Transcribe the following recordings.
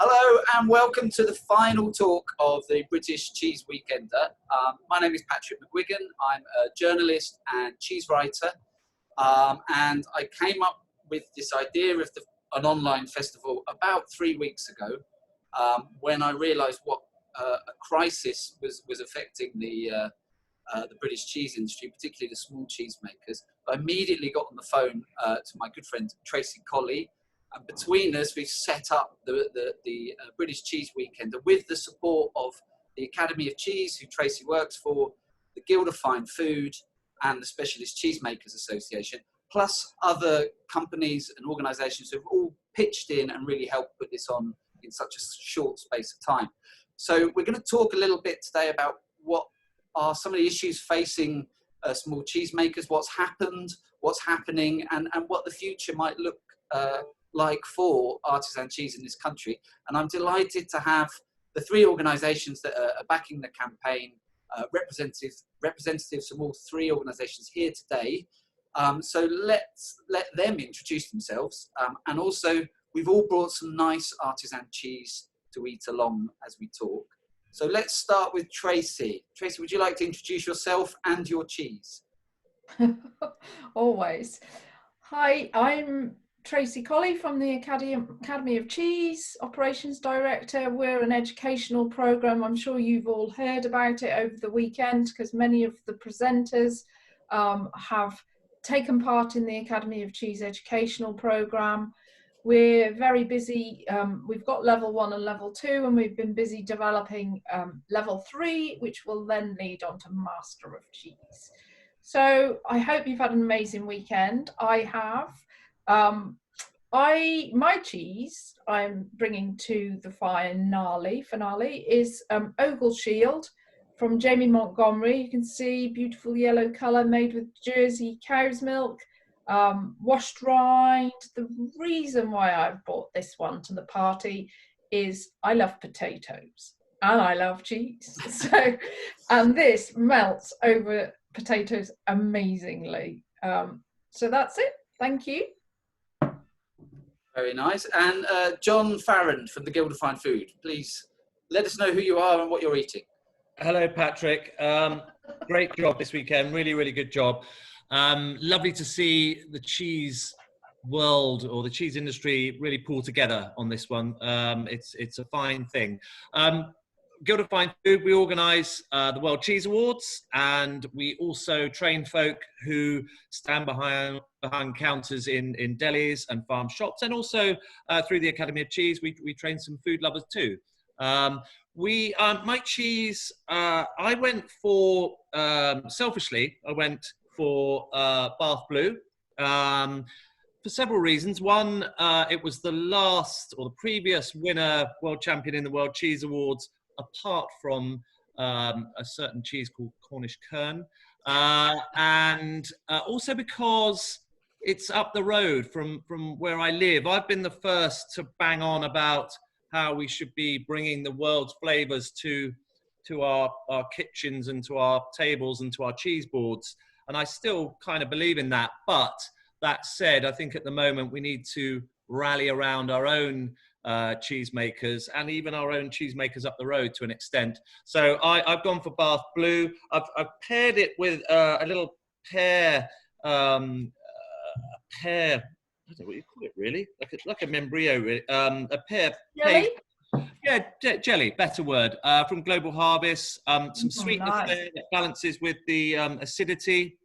Hello and welcome to the final talk of the British Cheese Weekender. My name is Patrick McGuigan. I'm a journalist and cheese writer, and I came up with this idea of an online festival about 3 weeks ago when I realised what a crisis was affecting the British cheese industry, particularly the small cheesemakers. I immediately got on the phone to my good friend Tracy Colley, and between us we've set up the British Cheese Weekender with the support of the Academy of Cheese, who Tracy works for, the Guild of Fine Food and the Specialist Cheesemakers Association, plus other companies and organisations who have all pitched in and really helped put this on in such a short space of time. So we're going to talk a little bit today about what are some of the issues facing small cheesemakers, what's happened, what's happening, and what the future might look like for artisan cheese in this country. And I'm delighted to have the three organisations that are backing the campaign, representatives from all three organisations here today. So let's let them introduce themselves. And also, we've all brought some nice artisan cheese to eat along as we talk. So let's start with Tracy. Tracy, would you like to introduce yourself and your cheese? Always. Hi, I'm Tracy Colley from the Academy of Cheese, Operations Director. We're an educational programme. I'm sure you've all heard about it over the weekend because many of the presenters have taken part in the Academy of Cheese educational programme. We're very busy. We've got level 1 and level 2, and we've been busy developing level 3, which will then lead on to Master of Cheese. So I hope you've had an amazing weekend. I have. My cheese I'm bringing to the finale is Ogle Shield from Jamie Montgomery. You can see beautiful yellow colour, made with Jersey cow's milk. Washed rind. The reason why I've brought this one to the party is I love potatoes and I love cheese. And this melts over potatoes amazingly. So that's it. Thank you. Very nice. And John Farrand from the Guild of Fine Food, please let us know who you are and what you're eating. Hello, Patrick. Great job this weekend. Really, really good job. Lovely to see the cheese world or the cheese industry really pull together on this one. It's a fine thing. Guild of Fine Food, we organise the World Cheese Awards, and we also train folk who stand behind counters in delis and farm shops, and also through the Academy of Cheese, we train some food lovers too. My cheese, I went for, selfishly, I went for Bath Blue for several reasons. One, it was the last or the previous winner, world champion in the World Cheese Awards, apart from a certain cheese called Cornish Kern, and also because it's up the road from where I live. I've been the first to bang on about how we should be bringing the world's flavours to our kitchens and to our tables and to our cheese boards. And I still kind of believe in that. But that said, I think at the moment we need to rally around our own cheesemakers and even our own cheesemakers up the road to an extent. So I've gone for Bath Blue. I've paired it with a little pear, I don't know what you call it really, like a membrillo, really. A pear Jelly? Yeah, jelly, better word, from Global Harvest. Some sweetness nice. there that balances with the acidity.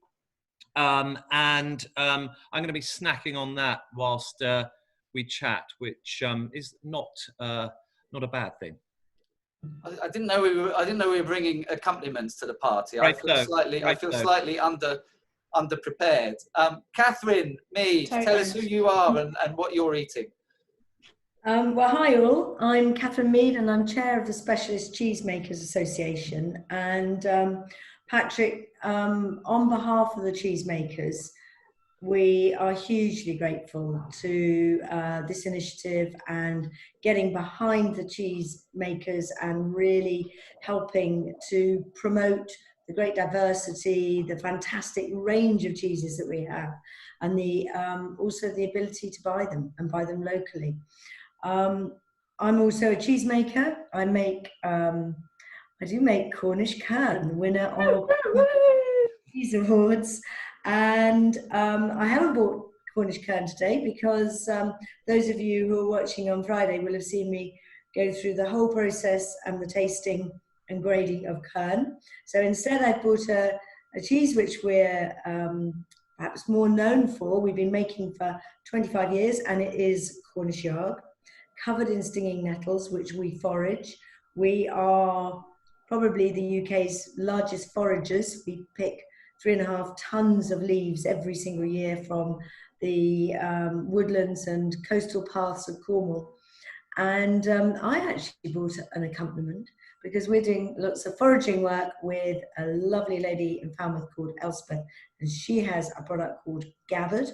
And I'm going to be snacking on that whilst we chat, which is not a bad thing. I didn't know we were bringing accompaniments to the party. I feel slightly underprepared. Catherine Mead, tell us who you are and what you're eating. Well, hi all. I'm Catherine Mead and I'm chair of the Specialist Cheesemakers Association. And Patrick, on behalf of the cheesemakers, we are hugely grateful to this initiative and getting behind the cheesemakers and really helping to promote the great diversity, the fantastic range of cheeses that we have, and also the ability to buy them and buy them locally. I'm also a cheesemaker. I do make Cornish Kern, winner of Cheese Awards. And I haven't bought Cornish Kern today because those of you who are watching on Friday will have seen me go through the whole process and the tasting and grading of Kern. So instead I bought a cheese which we're perhaps more known for. We've been making for 25 years, and it is Cornish Yarg, covered in stinging nettles, which we forage. We are probably the UK's largest foragers. We pick 3.5 tons of leaves every single year from the woodlands and coastal paths of Cornwall. And I actually bought an accompaniment because we're doing lots of foraging work with a lovely lady in Falmouth called Elspeth, and she has a product called Gathered,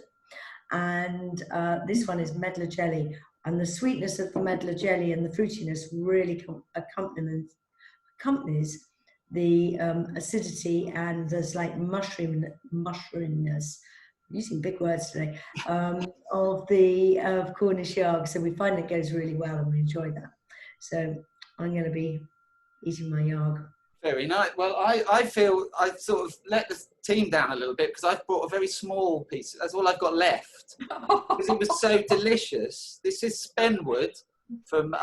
and this one is medlar jelly, and the sweetness of the medlar jelly and the fruitiness really accompanies the acidity and the slight mushroominess, I'm using big words today, of Cornish Yarg. So we find it goes really well and we enjoy that. So I'm going to be eating my Yarg. Very nice. Well, I feel I sort of let the team down a little bit because I've brought a very small piece. That's all I've got left because it was so delicious. This is Spenwood from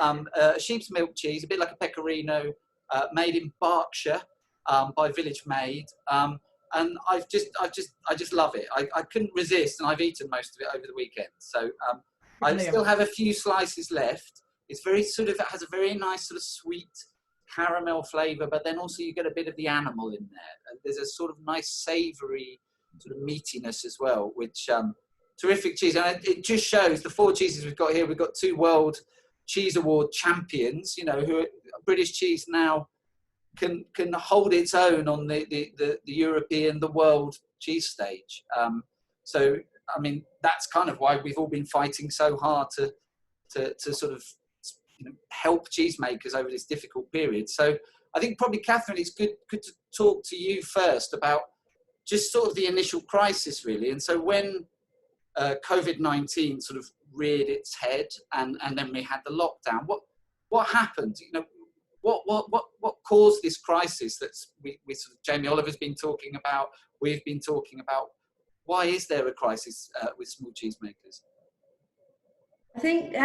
sheep's milk cheese, a bit like a pecorino, made in Berkshire by Village Maid. And I just love it. I couldn't resist, and I've eaten most of it over the weekend. So I still have a few slices left. It's very it has a very nice sort of sweet caramel flavour, but then also you get a bit of the animal in there. And there's a sort of nice savoury sort of meatiness as well, which terrific cheese. And it just shows the 4 cheeses we've got here. We've got 2 World Cheese Award champions, you know, who are, British cheese now can hold its own on the European, the world cheese stage. So, I mean, that's kind of why we've all been fighting so hard to sort of, you know, help cheesemakers over this difficult period. So I think probably, Catherine, it's good to talk to you first about just sort of the initial crisis, really. And so when COVID-19 sort of reared its head and then we had the lockdown, what happened? You know, what caused this crisis that's we sort of, Jamie Oliver's been talking about, we've been talking about? Why is there a crisis with small cheesemakers? I think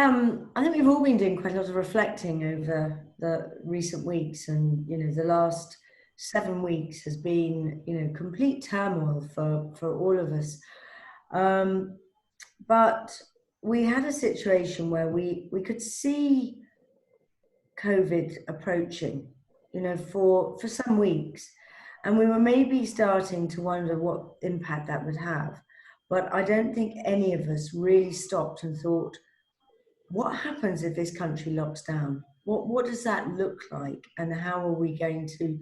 we've all been doing quite a lot of reflecting over the recent weeks, and you know, the last 7 weeks has been, you know, complete turmoil for all of us. But we had a situation where we could see COVID approaching, you know, for some weeks, and we were maybe starting to wonder what impact that would have. But I don't think any of us really stopped and thought, what happens if this country locks down? What does that look like, and how are we going to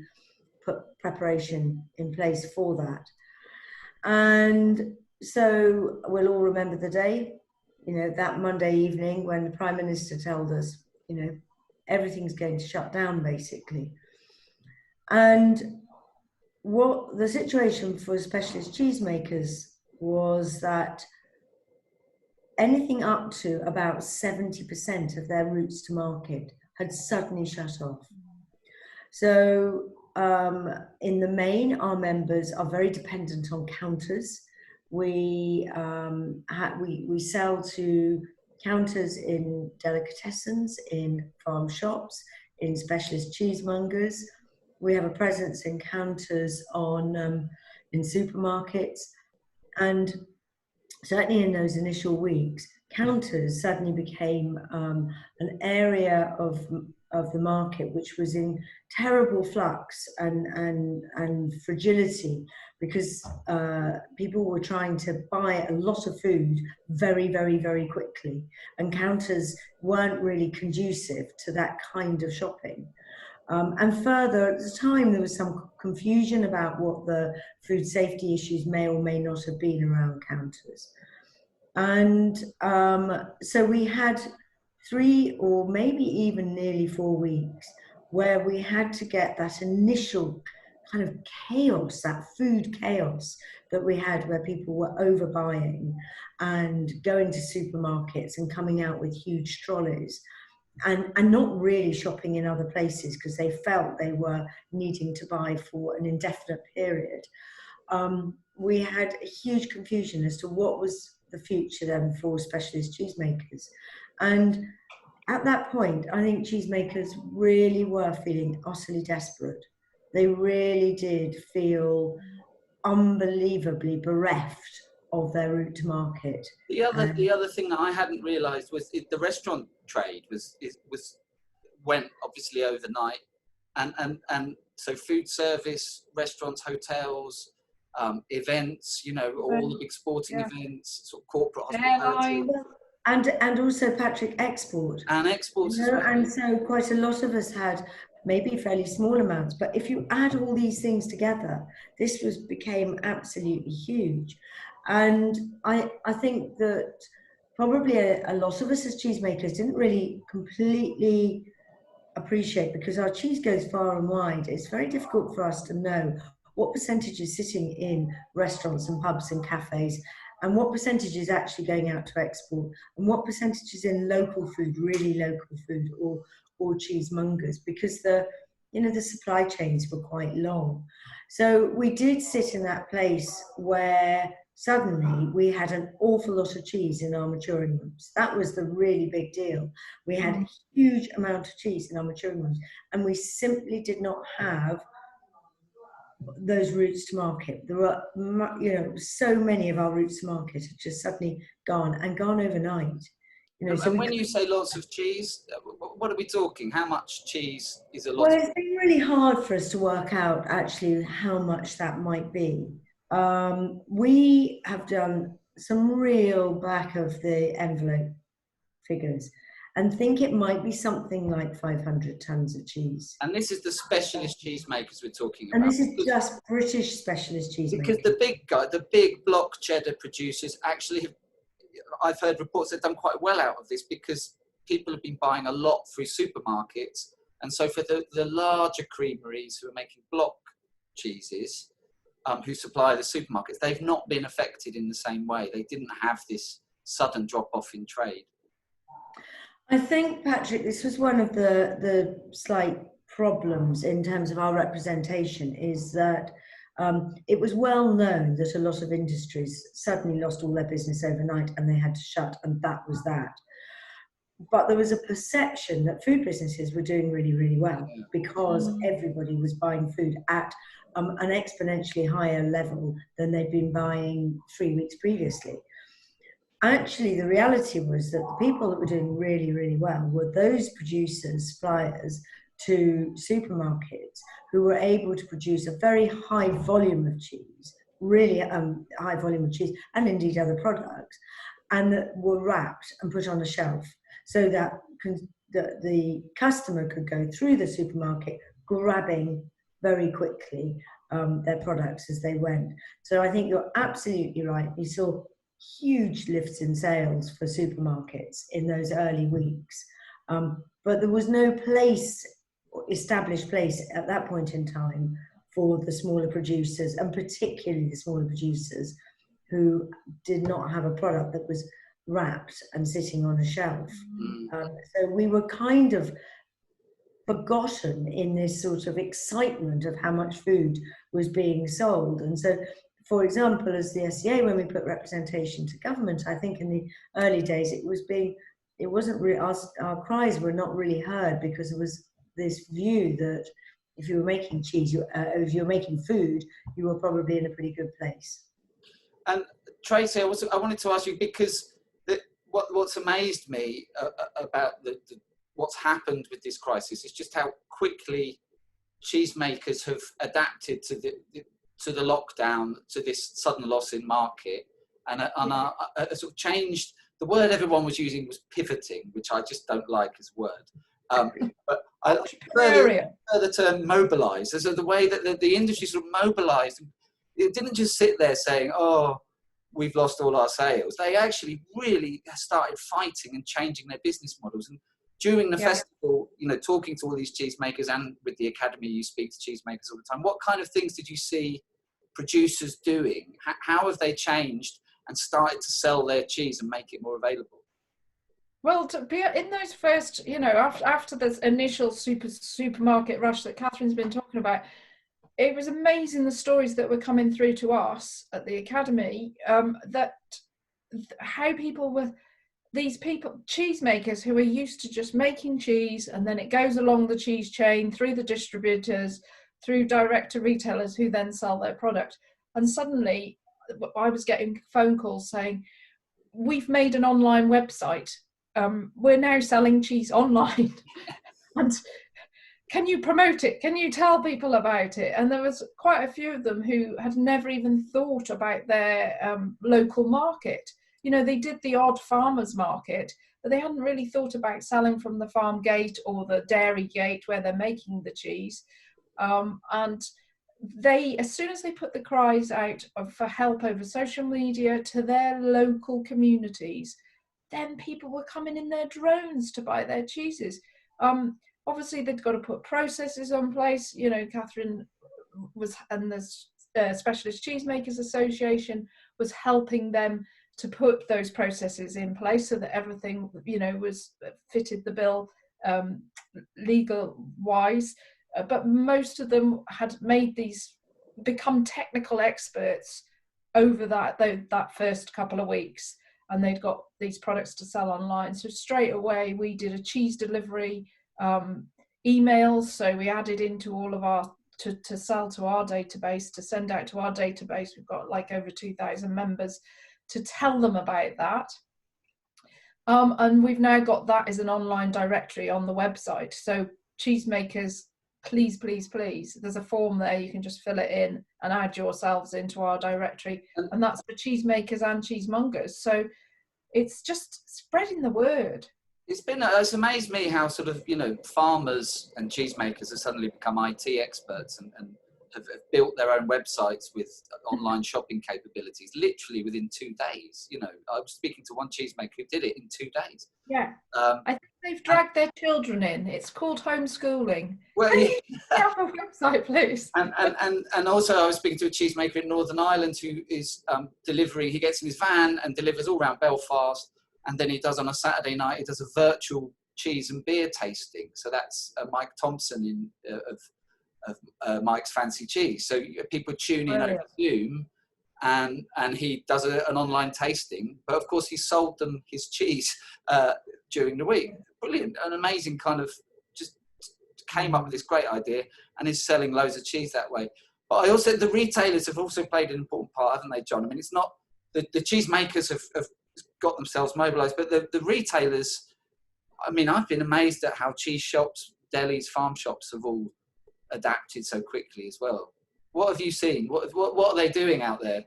put preparation in place for that? And so we'll all remember the day, you know, that Monday evening when the Prime Minister told us, you know, everything's going to shut down, basically. And what the situation for specialist cheesemakers was that anything up to about 70% of their routes to market had suddenly shut off. So in the main, our members are very dependent on counters. We sell to counters in delicatessens, in farm shops, in specialist cheesemongers. We have a presence in counters in supermarkets, and certainly in those initial weeks, counters suddenly became an area of the market which was in terrible flux and fragility, because people were trying to buy a lot of food very, very, very quickly, and counters weren't really conducive to that kind of shopping. And further, at the time, there was some confusion about what the food safety issues may or may not have been around counters. And so we had 3 or maybe even nearly 4 weeks where we had to get that initial kind of chaos, that food chaos that we had, where people were overbuying and going to supermarkets and coming out with huge trolleys, and not really shopping in other places because they felt they were needing to buy for an indefinite period. We had a huge confusion as to what was the future then for specialist cheesemakers. And at that point, I think cheesemakers really were feeling utterly desperate. They really did feel unbelievably bereft of their route to market. The other thing that I hadn't realised was the restaurant trade went obviously overnight, and so food service, restaurants, hotels, events, you know, all the big sporting events, sort of corporate hospitality. And also, Patrick, export. And exports as well. And so quite a lot of us had maybe fairly small amounts, but if you add all these things together, this became absolutely huge. And I think that probably a lot of us as cheesemakers didn't really completely appreciate, because our cheese goes far and wide. It's very difficult for us to know what percentage is sitting in restaurants and pubs and cafes, and what percentage is actually going out to export, and what percentage is in local food, really local food, or cheesemongers, because the supply chains were quite long. So we did sit in that place where suddenly we had an awful lot of cheese in our maturing rooms. That was the really big deal. We had a huge amount of cheese in our maturing rooms, and we simply did not have those routes to market. There were, so many of our routes to market had just suddenly gone overnight. And when you say lots of cheese, what are we talking? How much cheese is a lot? Well, it's been really hard for us to work out actually how much that might be. We have done some real back of the envelope figures and think it might be something like 500 tons of cheese. And this is the specialist cheesemakers we're talking about. And this is just British specialist cheesemakers. Because the big block cheddar producers actually have, I've heard reports they've done quite well out of this, because people have been buying a lot through supermarkets. And so for the larger creameries who are making block cheeses, who supply the supermarkets, they've not been affected in the same way. They didn't have this sudden drop-off in trade. I think, Patrick, this was one of the slight problems in terms of our representation, is that it was well known that a lot of industries suddenly lost all their business overnight and they had to shut, and that was that. But there was a perception that food businesses were doing really, really well, because everybody was buying food at an exponentially higher level than they'd been buying 3 weeks previously. Actually, the reality was that the people that were doing really, really well were those producers, suppliers to supermarkets, who were able to produce a very high volume of cheese, really high volume of cheese, and indeed other products, and that were wrapped and put on a shelf so that the customer could go through the supermarket grabbing very quickly their products as they went. So I think you're absolutely right. We saw huge lifts in sales for supermarkets in those early weeks, but there was no established place at that point in time for the smaller producers, and particularly the smaller producers who did not have a product that was wrapped and sitting on a shelf. So we were kind of forgotten in this sort of excitement of how much food was being sold. And so, for example, as the SCA, when we put representation to government, I think in the early days it wasn't really, our cries were not really heard, because there was this view that if you were making cheese, if you were making food, you were probably in a pretty good place. And Tracy, I wanted to ask you, because what's amazed me about what's happened with this crisis is just how quickly cheesemakers have adapted to the lockdown, to this sudden loss in market, and sort of changed. The word everyone was using was pivoting, which I just don't like as a word. But I prefer the term mobilise. So the way that the industry sort of mobilised, it didn't just sit there saying, "Oh, we've lost all our sales." They actually really started fighting and changing their business models. And during the festival, talking to all these cheesemakers, and with the Academy, you speak to cheesemakers all the time. What kind of things did you see producers doing? How have they changed and started to sell their cheese and make it more available? Well, to be in those first, after this initial supermarket rush that Catherine's been talking about, it was amazing the stories that were coming through to us at the Academy, that how people were, these people, cheesemakers who are used to just making cheese, and then it goes along the cheese chain through the distributors, through direct to retailers who then sell their product. And suddenly I was getting phone calls saying, we've made an online website. We're now selling cheese online. And can you promote it? Can you tell people about it? And there was quite a few of them who had never even thought about their local market. They did the odd farmers market, but they hadn't really thought about selling from the farm gate or the dairy gate where they're making the cheese. And they, as soon as they put the cries out for help over social media to their local communities, then people were coming in their drones to buy their cheeses. Obviously, they've got to put processes in place. Catherine was, and the Specialist Cheesemakers Association was helping them to put those processes in place so that everything, was fitted the bill legal wise. But most of them had become technical experts over that first couple of weeks, and they'd got these products to sell online. So straight away we did a cheese delivery emails. So we added into all of our to sell to our database, to send out to our database. We've got like over 2,000 members, to tell them about that. And we've now got that as an online directory on the website. So cheesemakers, please, there's a form there, you can just fill it in and add yourselves into our directory, and that's for cheesemakers and cheesemongers. So it's just spreading the word. It's amazed me how sort of, farmers and cheesemakers have suddenly become IT experts and have built their own websites with online shopping capabilities literally within 2 days. I was speaking to one cheesemaker who did it in 2 days. Yeah. I think they've dragged their children in. It's called homeschooling. Well, have a website, please. And also I was speaking to a cheesemaker in Northern Ireland who is delivering. He gets in his van and delivers all around Belfast, and then he does on a Saturday night, he does a virtual cheese and beer tasting. So that's Mike Thompson of Mike's Fancy Cheese. So people tune in over Zoom, and he does an online tasting. But of course, he sold them his cheese during the week. Brilliant, an amazing kind of, just came up with this great idea and is selling loads of cheese that way. But the retailers have also played an important part, haven't they, John? I mean, it's not the cheesemakers have got themselves mobilised, but the retailers. I mean, I've been amazed at how cheese shops, delis, farm shops have all adapted so quickly as well. What have you seen? What are they doing out there?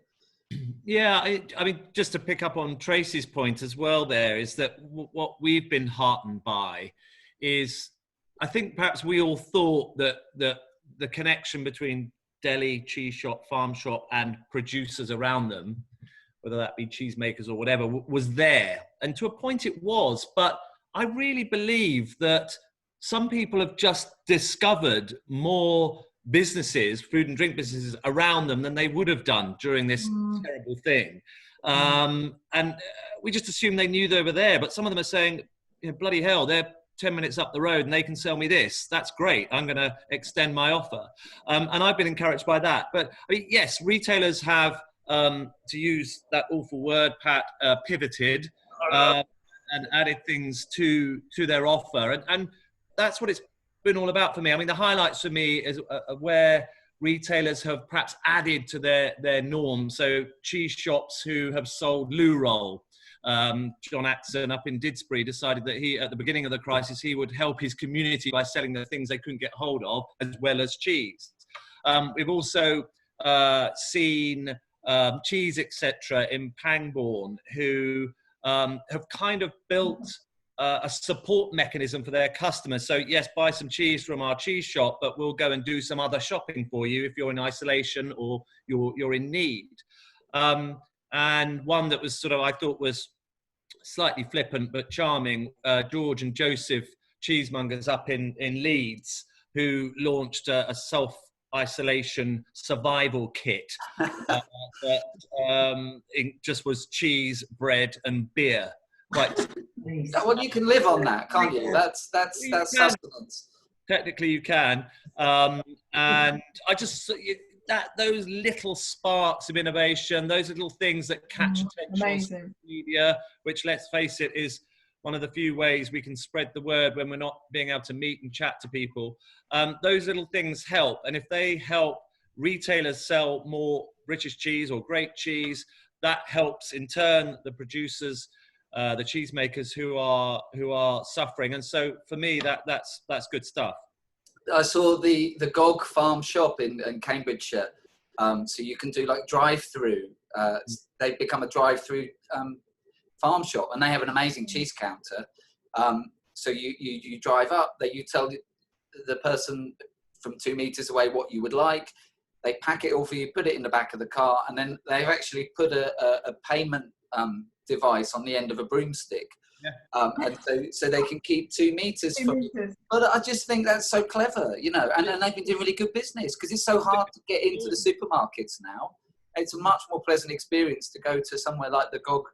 Yeah, I mean, just to pick up on Tracy's point as well, there is that what we've been heartened by is, I think perhaps we all thought that the connection between deli, cheese shop, farm shop, and producers around them, whether that be cheesemakers or whatever, was there, and to a point it was. But I really believe that some people have just discovered more businesses, food and drink businesses around them than they would have done during this terrible thing. And we just assumed they knew they were there, but some of them are saying, bloody hell, they're 10 minutes up the road and they can sell me this. That's great. I'm going to extend my offer. And I've been encouraged by that. But I mean, yes, retailers have, to use that awful word, Pat, pivoted and added things to their offer. And that's what it's been all about for me. I mean, the highlights for me is where retailers have perhaps added to their norm. So cheese shops who have sold loo roll. John Atson up in Didsbury decided that at the beginning of the crisis, he would help his community by selling the things they couldn't get hold of, as well as cheese. We've also seen Cheese Etc. in Pangbourne, who have kind of built a support mechanism for their customers. So yes, buy some cheese from our cheese shop, but we'll go and do some other shopping for you if you're in isolation or you're in need. And one that was I thought was slightly flippant but charming, George and Joseph Cheesemongers up in Leeds, who launched a self-isolation survival kit that it just was cheese, bread and beer. quite. Well, you can live on that, can't you? That's sustenance. Technically, you can, and I just those little sparks of innovation, those little things that catch attention on social media, which, let's face it, is one of the few ways we can spread the word when we're not being able to meet and chat to people. Those little things help, and if they help retailers sell more British cheese or great cheese, that helps in turn the producers, the cheesemakers who are suffering. And so for me, that's good stuff. I saw the GOG farm shop in Cambridgeshire. So you can do like drive-through. They've become a drive-through farm shop, and they have an amazing cheese counter. So you drive up, you tell the person from 2 meters away what you would like. They pack it all for you, put it in the back of the car, and then they've actually put a payment device on the end of a broomstick. Yeah. And so they can keep 2 meters from you. But I just think that's so clever, you know, and they've been doing really good business, because it's so hard to get into the supermarkets now. It's a much more pleasant experience to go to somewhere like the GOG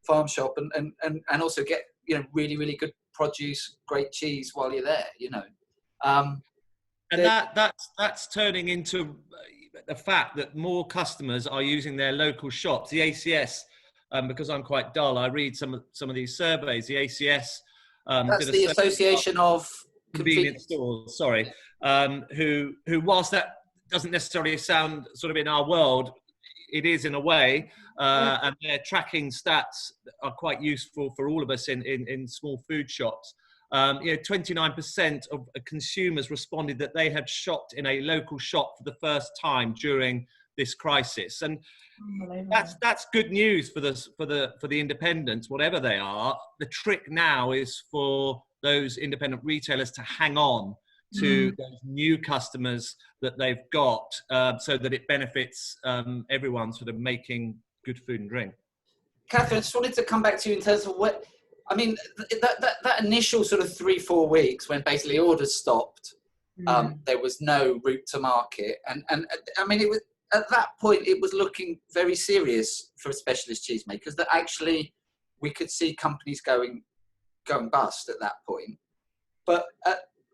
farm shop and also get, you know, really, really good produce, great cheese while you're there, you know. And that's turning into the fact that more customers are using their local shops. The ACS, because I'm quite dull, I read some of these surveys. The ACS that's the Association of Convenience Stores, sorry, who whilst that doesn't necessarily sound sort of in our world, it is in a way, and their tracking stats are quite useful for all of us in small food shops. 29% of consumers responded that they had shopped in a local shop for the first time during this crisis, and that's good news for the independents, whatever they are. The trick now is for those independent retailers to hang on to those new customers that they've got, so that it benefits everyone sort of making good food and drink. Catherine, I just wanted to come back to you in terms of what, I mean, that initial sort of 3-4 weeks when basically orders stopped, there was no route to market. And I mean, it was, at that point, it was looking very serious for specialist cheesemakers, that actually we could see companies going bust at that point. But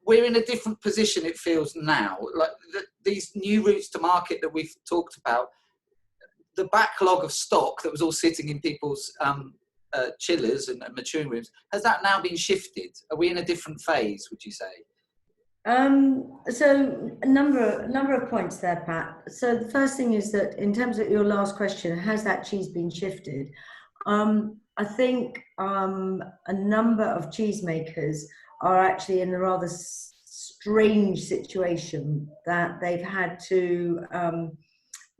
we're in a different position, it feels now. Like these new routes to market that we've talked about, the backlog of stock that was all sitting in people's chillers and maturing rooms, has that now been shifted? Are we in a different phase, would you say? So a number of points there, Pat. So the first thing is that in terms of your last question, has that cheese been shifted? I think a number of cheesemakers are actually in a rather strange situation that they've had to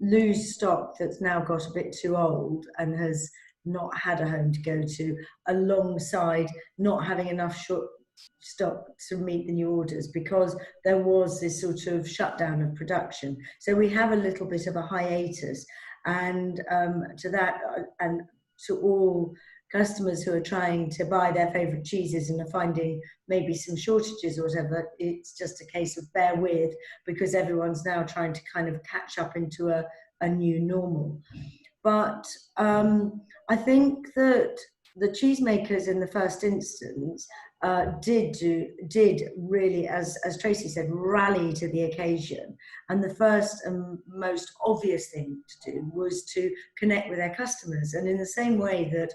lose stock that's now got a bit too old and has not had a home to go to, alongside not having enough stock to meet the new orders, because there was this sort of shutdown of production. So we have a little bit of a hiatus, and to that, and to all customers who are trying to buy their favourite cheeses and are finding maybe some shortages or whatever, it's just a case of bear with, because everyone's now trying to kind of catch up into a new normal. But I think that the cheesemakers in the first instance did really, as Tracy said, rally to the occasion. And the first and most obvious thing to do was to connect with their customers. And in the same way that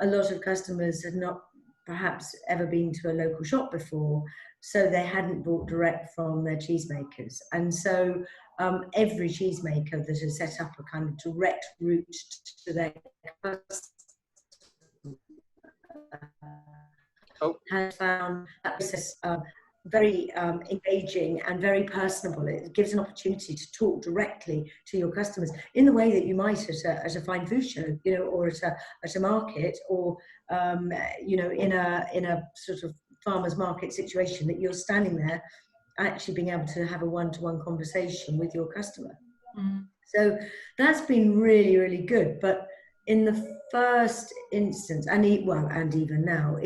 a lot of customers had not perhaps ever been to a local shop before, so they hadn't bought direct from their cheesemakers. And so every cheesemaker that has set up a kind of direct route to their customers has found that process very engaging and very personable. It gives an opportunity to talk directly to your customers in the way that you might at a fine food show, you know, or at a market, or you know, in a sort of farmers market situation, that you're standing there actually being able to have a one-to-one conversation with your customer. So that's been really, really good. But in the first instance, and even now,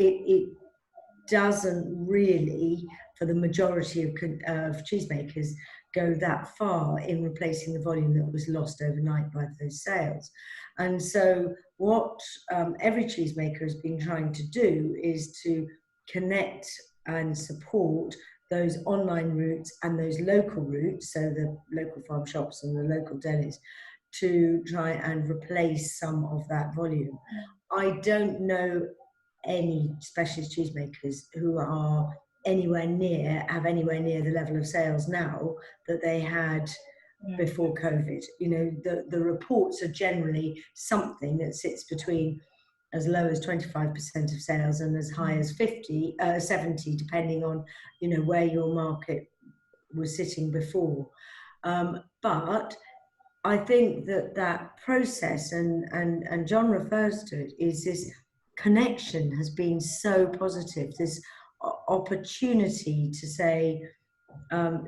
doesn't really, for the majority of cheesemakers, go that far in replacing the volume that was lost overnight by those sales. And so what every cheesemaker has been trying to do is to connect and support those online routes and those local routes, so the local farm shops and the local delis, to try and replace some of that volume. I don't know any specialist cheesemakers who are have anywhere near the level of sales now that they had before COVID. You know, the reports are generally something that sits between as low as 25% of sales and as high as 70, depending on, you know, where your market was sitting before. But I think that process, and John refers to it, is this connection has been so positive, this opportunity to say,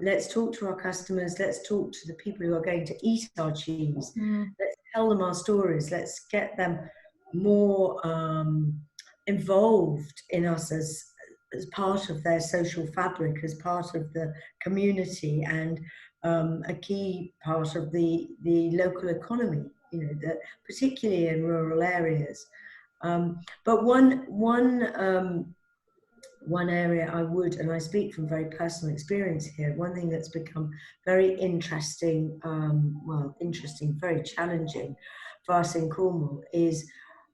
let's talk to our customers, let's talk to the people who are going to eat our cheese, let's tell them our stories, let's get them more involved in us as part of their social fabric, as part of the community, and a key part of the local economy, you know, particularly in rural areas. But one area I would, and I speak from very personal experience here, one thing that's become very interesting, very challenging for us in Cornwall is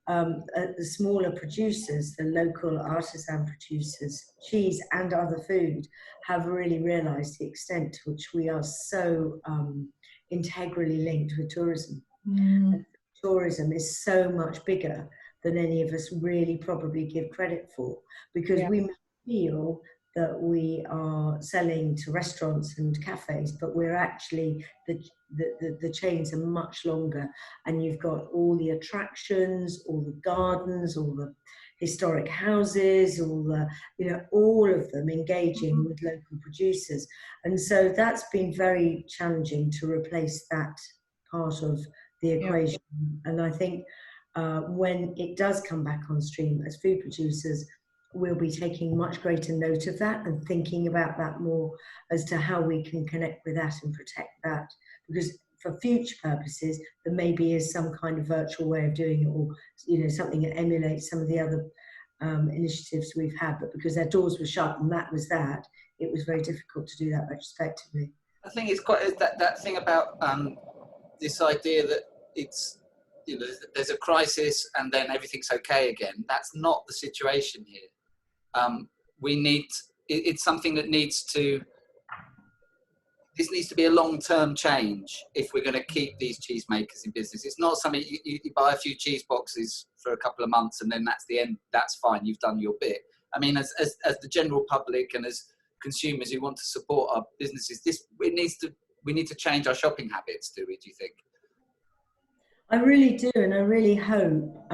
the smaller producers, the local artisan producers, cheese and other food, have really realised the extent to which we are so integrally linked with tourism. And tourism is so much bigger than any of us really probably give credit for, because we feel that we are selling to restaurants and cafes, but we're actually, the chains are much longer, and you've got all the attractions, all the gardens, all the historic houses, all the, you know, all of them engaging with local producers. And so that's been very challenging to replace that part of the equation. And I think when it does come back on stream, as food producers, we'll be taking much greater note of that and thinking about that more as to how we can connect with that and protect that. Because for future purposes, there maybe is some kind of virtual way of doing it, or, you know, something that emulates some of the other initiatives we've had. But because their doors were shut and that was that, it was very difficult to do that retrospectively. I think it's quite that thing about this idea that it's, you know, there's a crisis and then everything's okay again. That's not the situation here. It's something that needs to be a long-term change if we're going to keep these cheesemakers in business. It's not something you buy a few cheese boxes for a couple of months and then that's the end. That's fine. You've done your bit. I mean, as the general public and as consumers who want to support our businesses, we need to change our shopping habits. Do you think? I really do, and I really hope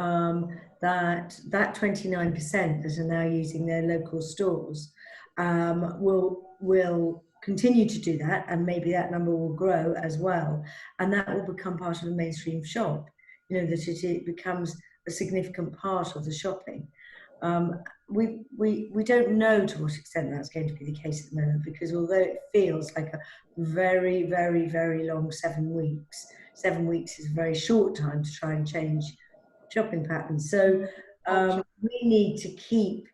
that 29% that are now using their local stores will continue to do that, and maybe that number will grow as well, and that will become part of a mainstream shop. You know, that it becomes a significant part of the shopping. We don't know to what extent that's going to be the case at the moment, because although it feels like a very, very, very long 7 weeks, 7 weeks is a very short time to try and change shopping patterns. So we need to keep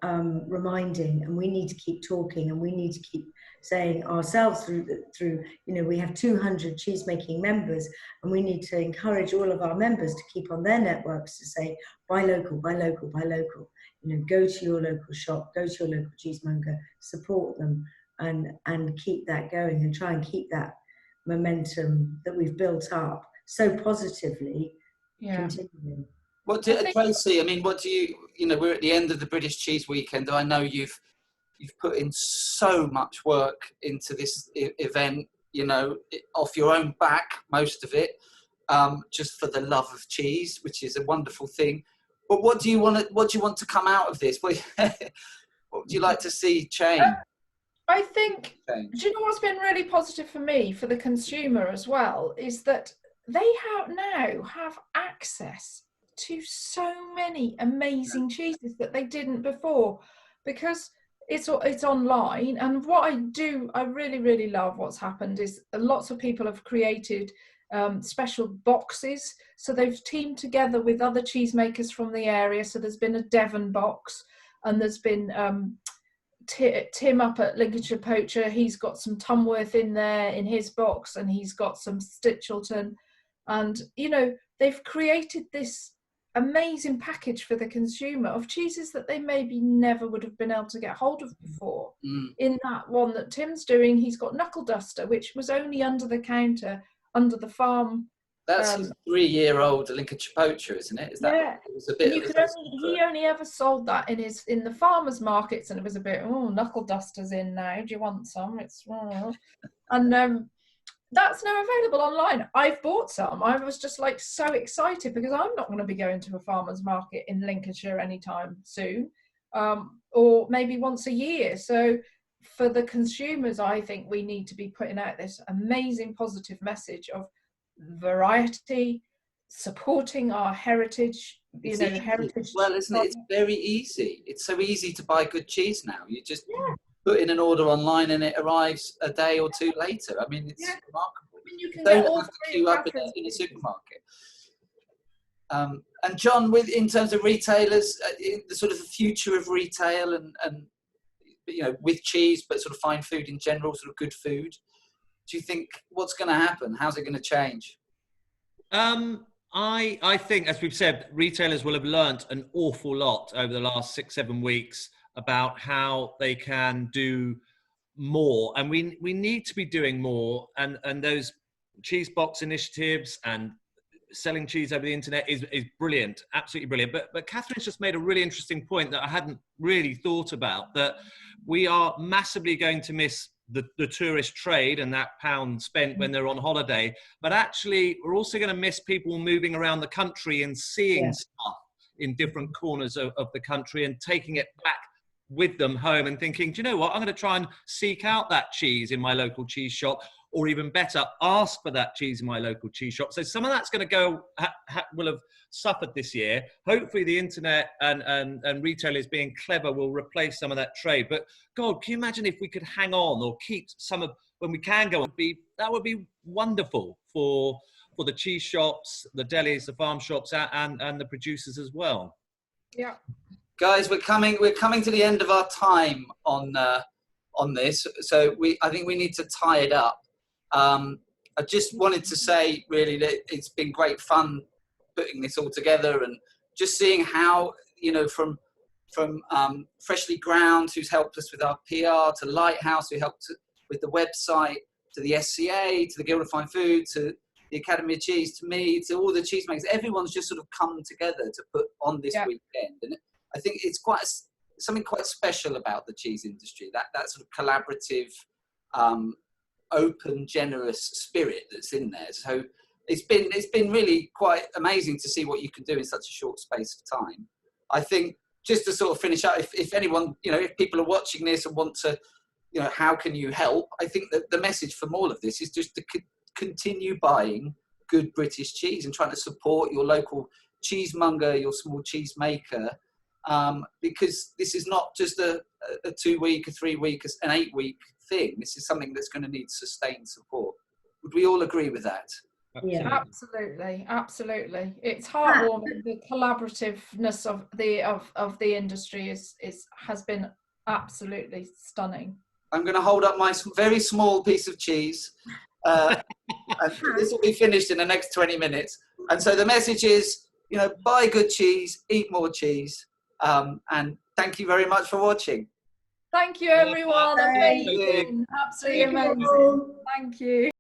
reminding, and we need to keep talking, and we need to keep saying ourselves through, you know, we have 200 cheesemaking members, and we need to encourage all of our members to keep on their networks to say, buy local, buy local, buy local. You know, go to your local shop, go to your local cheesemonger, support them, and keep that going, and try and keep that momentum that we've built up so positively continuing. Tracy, I mean, you know, we're at the end of the British Cheese Weekend. I know you've put in so much work into this event, you know, off your own back, most of it, just for the love of cheese, which is a wonderful thing. But what do you want to come out of this? What would you like to see change? I think, do you know what's been really positive for me, for the consumer as well, is that they now have access to so many amazing cheeses that they didn't before. because it's online. And what I really love what's happened is lots of people have created special boxes. So they've teamed together with other cheesemakers from the area. So there's been a Devon box, and there's been Tim up at Lincolnshire Poacher. He's got some Tunworth in there in his box, and he's got some Stichelton. And, you know, they've created this amazing package for the consumer of cheeses that they maybe never would have been able to get hold of before. In that one that Tim's doing, he's got Knuckle Duster, which was only under the counter, under the farm. That's his 3-year-old Lincolnshire Poacher, isn't it? Is that, yeah. it was a bit He only ever sold that in the farmers markets, and it was a bit, oh, Knuckle Duster's in now, do you want some? It's and that's now available online. I've bought some. I was just like so excited, because I'm not going to be going to a farmer's market in Lincolnshire anytime soon, or maybe once a year. So for the consumers, I think we need to be putting out this amazing positive message of variety, supporting our heritage, heritage. Well, isn't it? It's very easy. It's so easy to buy good cheese now. You just put in an order online and it arrives a day or two later. I mean, it's remarkable. I mean, you can don't get all have to queue up in a supermarket. And John, in terms of retailers, the sort of the future of retail and with cheese, but sort of fine food in general, sort of good food. Do you think what's going to happen? How's it going to change? I think, as we've said, retailers will have learnt an awful lot over the last 6-7 weeks about how they can do more, and we need to be doing more. And those cheese box initiatives and selling cheese over the internet is brilliant, absolutely brilliant. But Catherine's just made a really interesting point that I hadn't really thought about, that we are massively going to miss the tourist trade and that pound spent when they're on holiday, but actually we're also going to miss people moving around the country and seeing stuff in different corners of the country and taking it back with them home and thinking, do you know what, I'm going to try and seek out that cheese in my local cheese shop, or even better, ask for that cheese in my local cheese shop. So some of that's going to will have suffered this year. Hopefully the internet and retailers being clever will replace some of that trade. But God, can you imagine if we could hang on or keep some of, when we can go, that would be wonderful for the cheese shops, the delis, the farm shops, and the producers as well. Yeah. Guys, we're coming to the end of our time on this. So I think we need to tie it up. I just wanted to say really that it's been great fun putting this all together and just seeing how, from Freshly Ground, who's helped us with our PR, to Lighthouse, who helped with the website, to the SCA, to the Guild of Fine Food, to the Academy of Cheese, to me, to all the cheesemakers. Everyone's just sort of come together to put on this weekend. And I think it's something quite special about the cheese industry, that sort of collaborative, open, generous spirit that's in there. So it's been really quite amazing to see what you can do in such a short space of time. I think just to sort of finish up, if anyone, if people are watching this and want to, how can you help? I think that the message from all of this is just to continue buying good British cheese and trying to support your local cheesemonger, your small cheese maker, because this is not just a 2-week, a 3-week, an 8-week thing. This is something that's going to need sustained support. Would we all agree with that? Yeah, absolutely. It's heartwarming. The collaborativeness of the industry has been absolutely stunning. I'm going to hold up my very small piece of cheese. And this will be finished in the next 20 minutes. And so the message is, buy good cheese, eat more cheese. And thank you very much for watching. Thank you, everyone. Amazing. Absolutely amazing. Thank you.